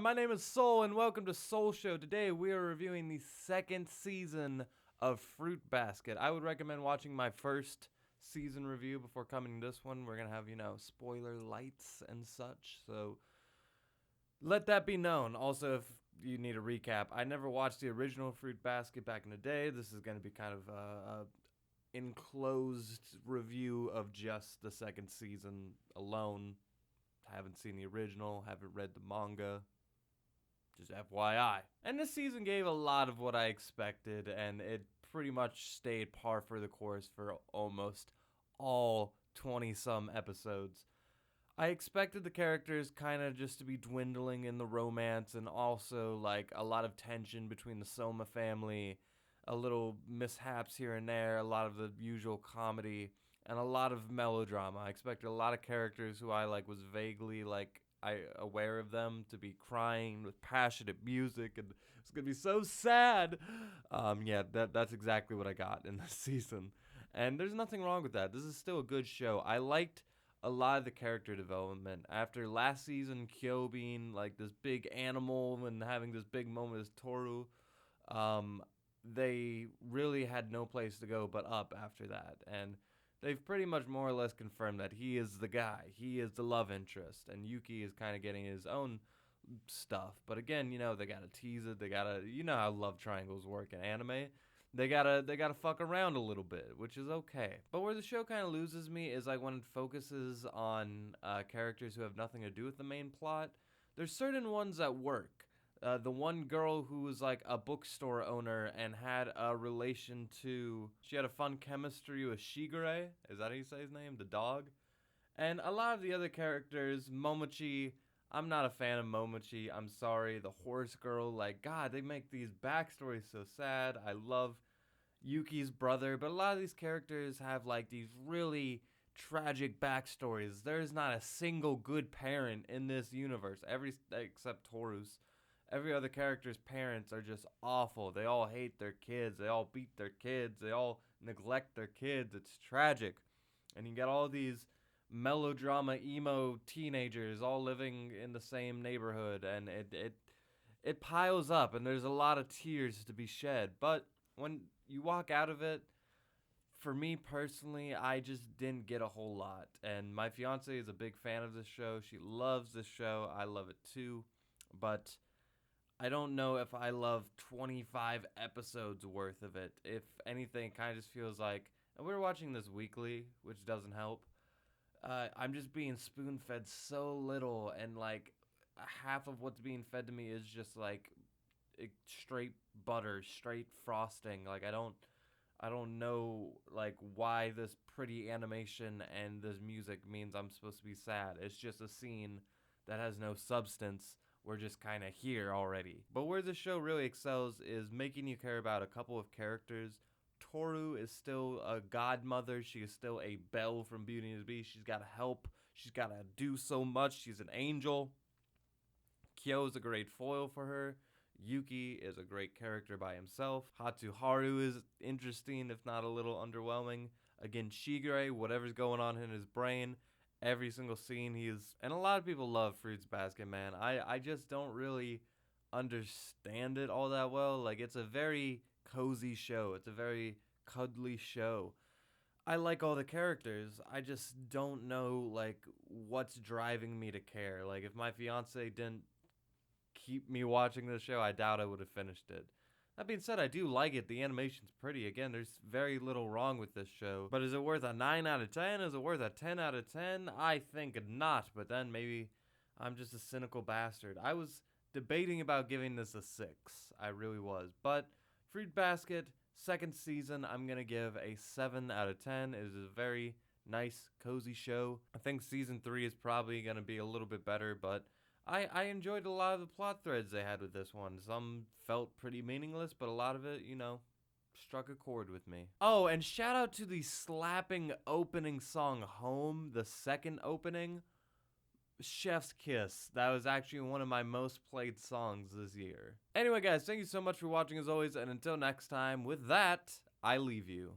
my name is Sol, and welcome to Solshow. Today we are reviewing the second season of Fruit Basket. I would recommend watching my first season review before coming to this one. We're gonna have, spoiler lights and such, so let that be known. Also, if you need a recap, I never watched the original Fruit Basket back in the day. This is gonna be kind of a enclosed review of just the second season alone. Haven't seen the original, haven't read the manga. Just FYI. And this season gave a lot of what I expected, and it pretty much stayed par for the course for almost all 20-some episodes. I expected the characters kind of just to be dwindling in the romance, and also like a lot of tension between the Soma family, a little mishaps here and there, a lot of the usual comedy, and a lot of melodrama. I expected a lot of characters who I was vaguely aware of them to be crying with passionate music, and it's gonna be so sad. Yeah, that's exactly what I got in this season, and there's nothing wrong with that. This is still a good show. I liked a lot of the character development after last season. Kyo being like this big animal and having this big moment as Toru. They really had no place to go but up after that, and they've pretty much more or less confirmed that he is the guy. He is the love interest, and Yuki is kind of getting his own stuff. But again, they gotta tease it. They gotta, how love triangles work in anime. They gotta fuck around a little bit, which is okay. But where the show kind of loses me is like when it focuses on characters who have nothing to do with the main plot. There's certain ones that work. The one girl who was like a bookstore owner and had a relation to, she had a fun chemistry with Shigure. Is that how you say his name? The dog? And a lot of the other characters, Momochi, I'm not a fan of Momochi. I'm sorry. The horse girl, God, they make these backstories so sad. I love Yuki's brother, but a lot of these characters have these really tragic backstories. There's not a single good parent in this universe. Except Toru's. Every other character's parents are just awful. They all hate their kids. They all beat their kids. They all neglect their kids. It's tragic. And you got all these melodrama emo teenagers all living in the same neighborhood, and it piles up, and there's a lot of tears to be shed. But when you walk out of it, for me personally, I just didn't get a whole lot. And my fiance is a big fan of this show. She loves this show. I love it too. But I don't know if I love 25 episodes worth of it. If anything, it kind of just feels like, and we're watching this weekly, which doesn't help. I'm just being spoon fed so little, and half of what's being fed to me is just straight butter, straight frosting. I don't know why this pretty animation and this music means I'm supposed to be sad. It's just a scene that has no substance. We're just kind of here already. But where the show really excels is making you care about a couple of characters. Toru is still a godmother. She is still a Belle from Beauty and the Beast. She's got to help. She's got to do so much. She's an angel. Kyo is a great foil for her. Yuki is a great character by himself. Hatsuharu is interesting, if not a little underwhelming. Again, Shigure, whatever's going on in his brain, every single scene he's... And a lot of people love Fruits Basket, man. I just don't really understand it all that well. It's a very cozy show. It's a very cuddly show. I like all the characters. I just don't know, what's driving me to care. If my fiance didn't keep me watching this show, I doubt I would have finished it. That being said, I do like it. The animation's pretty. Again, there's very little wrong with this show. But is it worth a 9 out of 10? Is it worth a 10 out of 10? I think not, but then maybe I'm just a cynical bastard. I was debating about giving this a 6. I really was. But Fruit Basket, second season, I'm going to give a 7 out of 10. It is a very nice, cozy show. I think season 3 is probably going to be a little bit better, but I enjoyed a lot of the plot threads they had with this one. Some felt pretty meaningless, but a lot of it, struck a chord with me. Oh, and shout out to the slapping opening song, Home, the second opening. Chef's Kiss. That was actually one of my most played songs this year. Anyway, guys, thank you so much for watching as always, and until next time, with that, I leave you.